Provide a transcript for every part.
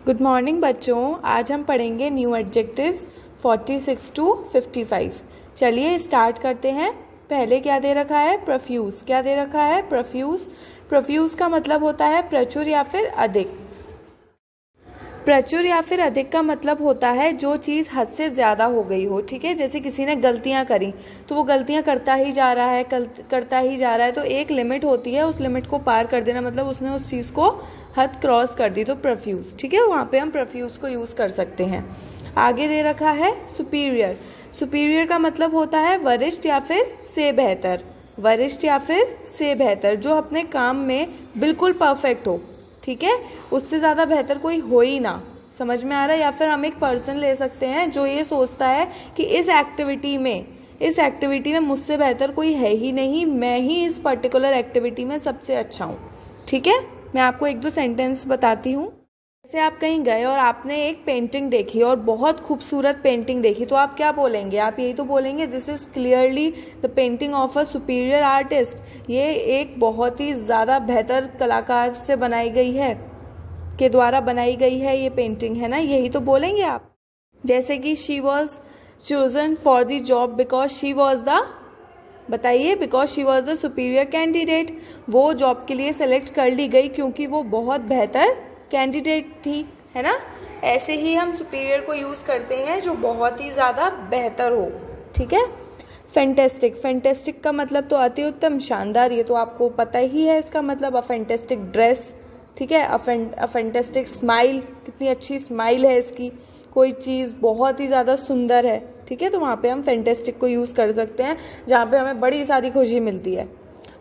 Good morning बच्चों। आज हम पढ़ेंगे न्यू एडजेक्टिव्स 46 टू 55। चलिए स्टार्ट करते हैं। पहले क्या दे रखा है? प्रोफ्यूज। क्या दे रखा है? प्रोफ्यूज। प्रोफ्यूज का मतलब होता है प्रचुर या फिर अधिक। प्रचुर या फिर अधिक का मतलब होता है जो चीज़ हद से ज़्यादा हो गई हो। ठीक है, जैसे किसी ने गलतियाँ करी तो वो गलतियाँ करता ही जा रहा है, करता ही जा रहा है, तो एक लिमिट होती है, उस लिमिट को पार कर देना मतलब उसने उस चीज़ को हद क्रॉस कर दी, तो प्रोफ्यूज। ठीक है, वहाँ पे हम प्रोफ्यूज को यूज़ कर सकते हैं। आगे दे रखा है सुपीरियर। सुपीरियर का मतलब होता है वरिष्ठ या फिर से बेहतर। वरिष्ठ या फिर से बेहतर, जो अपने काम में बिल्कुल परफेक्ट हो। ठीक है, उससे ज़्यादा बेहतर कोई हो ही ना। समझ में आ रहा है? या फिर हम एक पर्सन ले सकते हैं जो ये सोचता है कि इस एक्टिविटी में मुझसे बेहतर कोई है ही नहीं, मैं ही इस पर्टिकुलर एक्टिविटी में सबसे अच्छा हूँ। ठीक है, मैं आपको एक दो सेंटेंस बताती हूँ। जैसे आप कहीं गए और आपने एक पेंटिंग देखी और बहुत खूबसूरत पेंटिंग देखी, तो आप क्या बोलेंगे? आप यही तो बोलेंगे, this is clearly the painting of a superior artist. ये एक बहुत ही ज़्यादा बेहतर कलाकार से बनाई गई है, के द्वारा बनाई गई है ये पेंटिंग, है ना? यही तो बोलेंगे आप। जैसे कि she was chosen for the job because she was the, बताइए, because she was the superior candidate. वो जॉब के लिए सेलेक्ट कर ली गई क्योंकि वो बहुत बेहतर कैंडिडेट थी, है ना? ऐसे ही हम सुपीरियर को यूज़ करते हैं जो बहुत ही ज़्यादा बेहतर हो। ठीक है। फैंटेस्टिक। फैंटेस्टिक का मतलब तो अति उत्तम, शानदार, ये तो आपको पता ही है इसका मतलब। A fantastic dress. ठीक है, अ फैंटेस्टिक स्माइल, कितनी अच्छी स्माइल है इसकी, कोई चीज़ बहुत ही ज़्यादा सुंदर है। ठीक है, तो वहाँ पे हम फैंटेस्टिक को यूज़ कर सकते हैं जहाँ पे हमें बड़ी सारी खुशी मिलती है।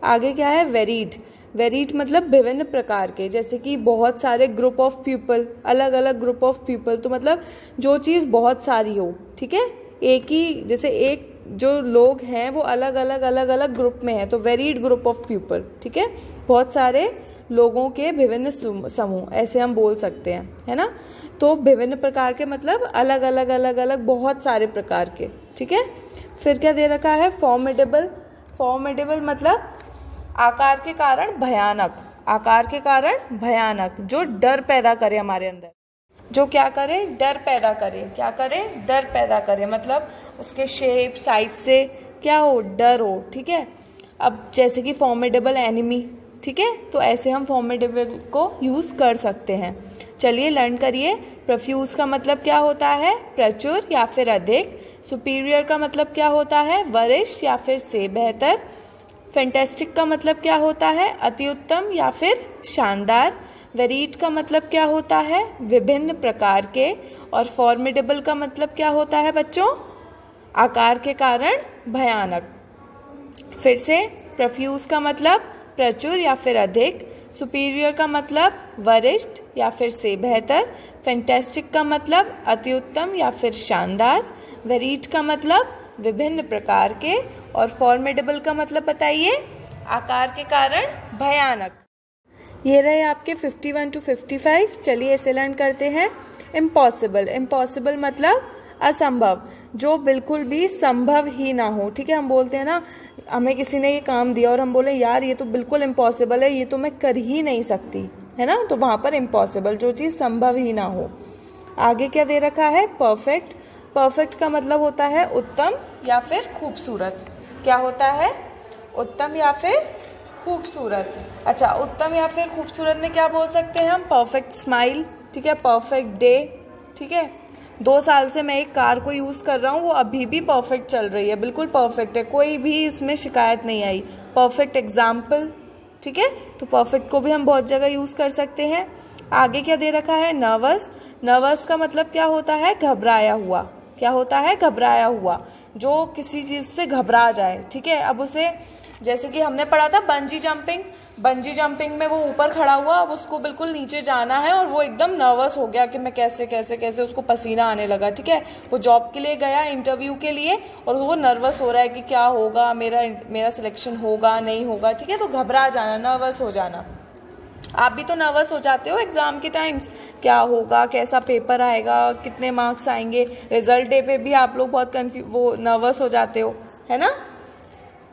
आगे क्या है? वेरीड। वेरीड मतलब विभिन्न प्रकार के, जैसे कि बहुत सारे ग्रुप ऑफ पीपल, अलग अलग ग्रुप ऑफ पीपल, तो मतलब जो चीज़ बहुत सारी हो। ठीक है, एक ही, जैसे एक जो लोग हैं वो अलग अलग ग्रुप में है, तो वेरीड ग्रुप ऑफ पीपल। ठीक है, बहुत सारे लोगों के विभिन्न समूह, ऐसे हम बोल सकते हैं, है ना? तो विभिन्न प्रकार के मतलब अलग अलग बहुत सारे प्रकार के। ठीक है, फिर क्या दे रखा है? फॉर्मिडेबल। फॉर्मिडेबल मतलब आकार के कारण भयानक। आकार के कारण भयानक, जो डर पैदा करे हमारे अंदर, जो क्या करे? डर पैदा करे। क्या करे? डर पैदा करे, मतलब उसके शेप साइज से क्या हो? डर हो। ठीक है, अब जैसे कि फॉर्मिडेबल एनिमी। ठीक है, तो ऐसे हम फॉर्मिडेबल को यूज़ कर सकते हैं। चलिए लर्न करिए। प्रोफ्यूज का मतलब क्या होता है? प्रचुर या फिर अधिक। सुपीरियर का मतलब क्या होता है? वरिष्ठ या फिर से बेहतर। फैंटेस्टिक का मतलब क्या होता है? अति उत्तम या फिर शानदार। वेरीड का मतलब क्या होता है? विभिन्न प्रकार के। और फॉर्मिडेबल का मतलब क्या होता है बच्चों? आकार के कारण भयानक। फिर से, प्रोफ्यूज का मतलब प्रचुर या फिर अधिक। सुपीरियर का मतलब वरिष्ठ या फिर से बेहतर। फैंटेस्टिक का मतलब अति उत्तम या फिर शानदार। वेरीड का मतलब विभिन्न प्रकार के। और फॉर्मिडेबल का मतलब बताइए? आकार के कारण भयानक। ये रहे आपके 51 टू 55। चलिए इसे लर्न करते हैं। इम्पॉसिबल। इम्पॉसिबल मतलब असंभव, जो बिल्कुल भी संभव ही ना हो। ठीक है, हम बोलते हैं ना, हमें किसी ने ये काम दिया और हम बोले यार ये तो बिल्कुल इम्पॉसिबल है, ये तो मैं कर ही नहीं सकती, है ना? तो वहाँ पर इम्पॉसिबल, जो चीज़ संभव ही ना हो। आगे क्या दे रखा है? परफेक्ट। परफेक्ट का मतलब होता है उत्तम या फिर खूबसूरत। क्या होता है? उत्तम या फिर खूबसूरत। अच्छा, उत्तम या फिर खूबसूरत में क्या बोल सकते हैं हम? Perfect smile. ठीक है, परफेक्ट डे। ठीक है, 2 साल से मैं एक कार को यूज़ कर रहा हूँ, वो अभी भी परफेक्ट चल रही है, बिल्कुल परफेक्ट है, कोई भी इसमें शिकायत नहीं आई। Perfect example. ठीक है, तो परफेक्ट को भी हम बहुत जगह यूज़ कर सकते हैं। आगे क्या दे रखा है? नर्वस। नर्वस का मतलब क्या होता है? घबराया हुआ। क्या होता है? घबराया हुआ, जो किसी चीज़ से घबरा जाए। ठीक है, अब उसे, जैसे कि हमने पढ़ा था बंजी जंपिंग। बंजी जंपिंग में वो ऊपर खड़ा हुआ, अब उसको बिल्कुल नीचे जाना है और वो एकदम नर्वस हो गया कि मैं कैसे कैसे कैसे, उसको पसीना आने लगा। ठीक है, वो जॉब के लिए गया, इंटरव्यू के लिए, और वो नर्वस हो रहा है कि क्या होगा, मेरा सिलेक्शन होगा नहीं होगा। ठीक है, तो घबरा जाना, नर्वस हो जाना। आप भी तो नर्वस हो जाते हो एग्ज़ाम के टाइम्स, क्या होगा, कैसा पेपर आएगा, कितने मार्क्स आएंगे। रिजल्ट डे पे भी आप लोग बहुत वो नर्वस हो जाते हो, है ना?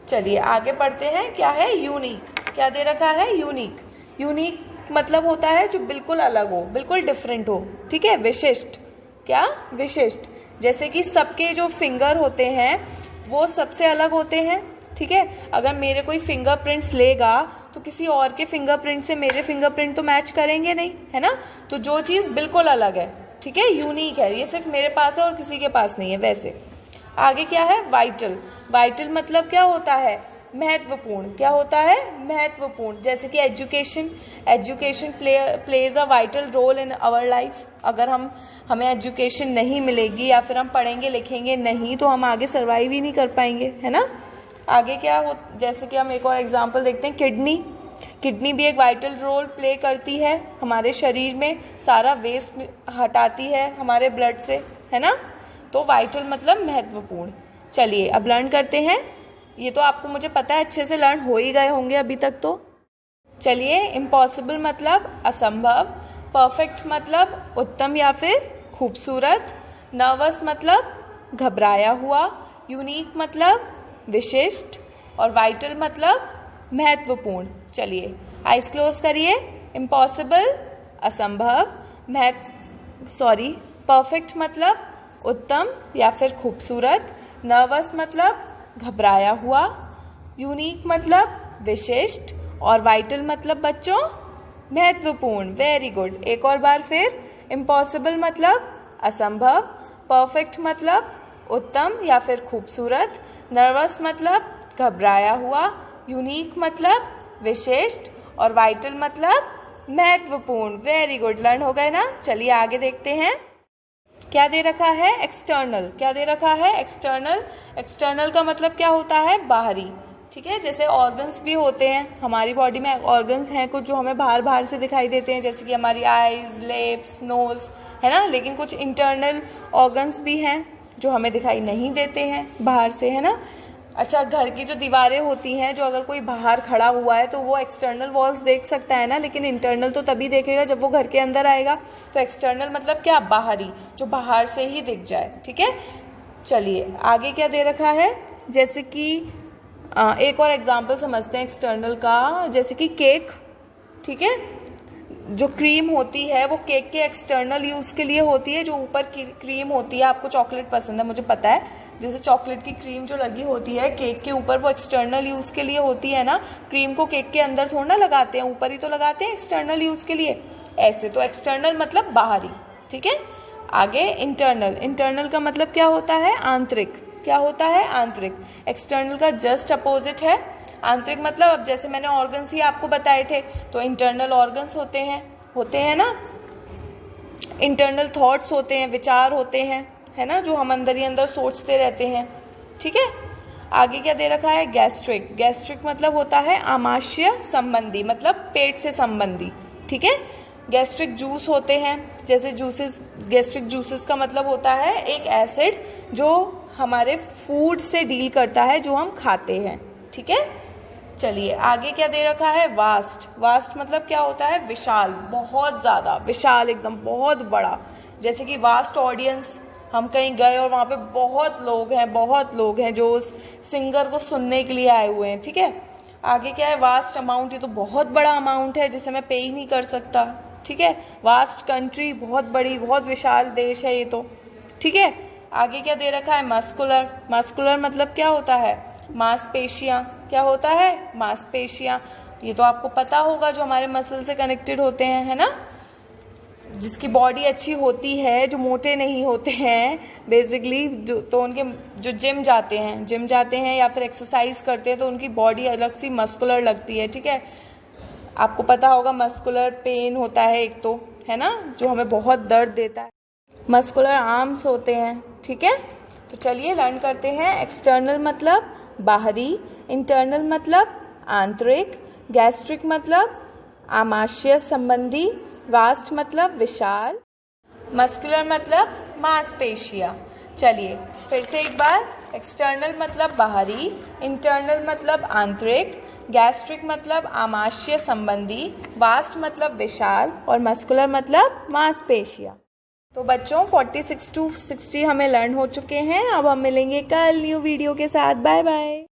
चलिए आगे पढ़ते हैं। क्या है? यूनिक। क्या दे रखा है? यूनिक। यूनिक मतलब होता है जो बिल्कुल अलग हो, बिल्कुल डिफरेंट हो, ठीक है। विशिष्ट, क्या? विशिष्ट। जैसे कि सबके जो फिंगर होते हैं वो सबसे अलग होते हैं, ठीक है। अगर मेरे कोई फिंगरप्रिंट्स लेगा तो किसी और के फिंगरप्रिंट से मेरे फिंगरप्रिंट तो मैच करेंगे नहीं, है ना। तो जो चीज़ बिल्कुल अलग है, ठीक है, यूनिक है, ये सिर्फ मेरे पास है और किसी के पास नहीं है। वैसे आगे क्या है? वाइटल। वाइटल मतलब क्या होता है? महत्वपूर्ण। क्या होता है? महत्वपूर्ण। जैसे कि education, education plays a vital role in our life. अगर हमें एजुकेशन नहीं मिलेगी या फिर हम पढ़ेंगे लिखेंगे नहीं तो हम आगे सर्वाइव ही नहीं कर पाएंगे, है ना। आगे क्या हो, जैसे कि हम एक और एग्जांपल देखते हैं, किडनी। किडनी भी एक वाइटल रोल प्ले करती है हमारे शरीर में, सारा वेस्ट हटाती है हमारे ब्लड से, है ना। तो वाइटल मतलब महत्वपूर्ण। चलिए अब लर्न करते हैं। ये तो आपको मुझे पता है अच्छे से लर्न हो ही गए होंगे अभी तक तो। चलिए, इम्पॉसिबल मतलब असंभव, परफेक्ट मतलब उत्तम या फिर खूबसूरत, नर्वस मतलब घबराया हुआ, यूनिक मतलब विशिष्ट और वाइटल मतलब महत्वपूर्ण। चलिए आइज क्लोज करिए। इम्पॉसिबल असंभव, परफेक्ट मतलब उत्तम या फिर खूबसूरत, नर्वस मतलब घबराया हुआ, यूनिक मतलब विशिष्ट और वाइटल मतलब बच्चों महत्वपूर्ण। Very good. एक और बार फिर, इम्पॉसिबल मतलब असंभव, परफेक्ट मतलब उत्तम या फिर खूबसूरत, नर्वस मतलब घबराया हुआ, यूनिक मतलब विशिष्ट और वाइटल मतलब महत्वपूर्ण। वेरी गुड, लर्न हो गए ना। चलिए आगे देखते हैं। क्या दे रखा है? एक्सटर्नल। क्या दे रखा है? एक्सटर्नल। एक्सटर्नल का मतलब क्या होता है? बाहरी, ठीक है। जैसे ऑर्गन्स भी होते हैं हमारी बॉडी में, ऑर्गन्स हैं कुछ जो हमें बाहर से दिखाई देते हैं, जैसे कि हमारी आईज, लिप्स, नोज, है ना। लेकिन कुछ इंटरनल ऑर्गन्स भी हैं जो हमें दिखाई नहीं देते हैं बाहर से, है ना। अच्छा, घर की जो दीवारें होती हैं, जो अगर कोई बाहर खड़ा हुआ है तो वो एक्सटर्नल वॉल्स देख सकता है ना, लेकिन इंटरनल तो तभी देखेगा जब वो घर के अंदर आएगा। तो एक्सटर्नल मतलब क्या? बाहरी, जो बाहर से ही दिख जाए, ठीक है। चलिए आगे क्या दे रखा है? जैसे कि एक और एग्जाम्पल समझते हैं एक्सटर्नल का, जैसे कि केक, ठीक है। जो क्रीम होती है वो केक के एक्सटर्नल यूज़ के लिए होती है, जो ऊपर की क्रीम होती है। आपको चॉकलेट पसंद है मुझे पता है, जैसे चॉकलेट की क्रीम जो लगी होती है केक के ऊपर, वो एक्सटर्नल यूज़ के लिए होती है ना। क्रीम को केक के अंदर थोड़ा ना लगाते हैं, ऊपर ही तो लगाते हैं एक्सटर्नल यूज़ के लिए। ऐसे तो एक्सटर्नल मतलब बाहरी, ठीक है। आगे इंटरनल। इंटरनल का मतलब क्या होता है? आंतरिक। क्या होता है? आंतरिक। एक्सटर्नल का जस्ट अपोजिट है आंतरिक। मतलब अब जैसे मैंने ऑर्गन्स ही आपको बताए थे, तो इंटरनल ऑर्गन्स होते हैं ना। इंटरनल थॉट्स होते हैं, विचार होते हैं, है ना, जो हम अंदर ही अंदर सोचते रहते हैं, ठीक है। आगे क्या दे रखा है? गैस्ट्रिक। गैस्ट्रिक मतलब होता है आमाशय संबंधी, मतलब पेट से संबंधी, ठीक है। गैस्ट्रिक जूस होते हैं, जैसे जूसेस। गैस्ट्रिक जूसेस का मतलब होता है एक एसिड जो हमारे फूड से डील करता है, जो हम खाते हैं, ठीक है। चलिए आगे क्या दे रखा है? वास्ट। वास्ट मतलब क्या होता है? विशाल, बहुत ज़्यादा विशाल, एकदम बहुत बड़ा। जैसे कि वास्ट ऑडियंस, हम कहीं गए और वहाँ पे बहुत लोग हैं जो उस सिंगर को सुनने के लिए आए हुए हैं, ठीक है। आगे क्या है? Vast amount. ये तो बहुत बड़ा अमाउंट है जिसे मैं पे ही नहीं कर सकता, ठीक है। वास्ट कंट्री, बहुत बड़ी, बहुत विशाल देश है ये तो, ठीक है। आगे क्या दे रखा है? मस्कुलर। मस्कुलर मतलब क्या होता है? मांसपेशियाँ। क्या होता है? मांसपेशियाँ। ये तो आपको पता होगा, जो हमारे मसल से कनेक्टेड होते हैं, है ना। जिसकी बॉडी अच्छी होती है, जो मोटे नहीं होते हैं बेसिकली, तो उनके जो जिम जाते हैं या फिर एक्सरसाइज करते हैं, तो उनकी बॉडी अलग सी मस्कुलर लगती है, ठीक है। आपको पता होगा मस्कुलर पेन होता है एक तो, है ना, जो हमें बहुत दर्द देता है। मस्कुलर आर्म्स होते हैं, ठीक है। तो चलिए लर्न करते हैं। एक्सटर्नल मतलब बाहरी, इंटरनल मतलब आंतरिक, गैस्ट्रिक मतलब आमाशय संबंधी, वास्ट मतलब विशाल, मस्कुलर मतलब मांसपेशियाँ। चलिए फिर से एक बार। एक्सटर्नल मतलब बाहरी, इंटरनल मतलब आंतरिक, गैस्ट्रिक मतलब आमाशय संबंधी, वास्ट मतलब विशाल और मस्कुलर मतलब मांसपेशियाँ। तो बच्चों 46 to 60 हमें लर्न हो चुके हैं। अब हम मिलेंगे कल न्यू वीडियो के साथ। Bye bye.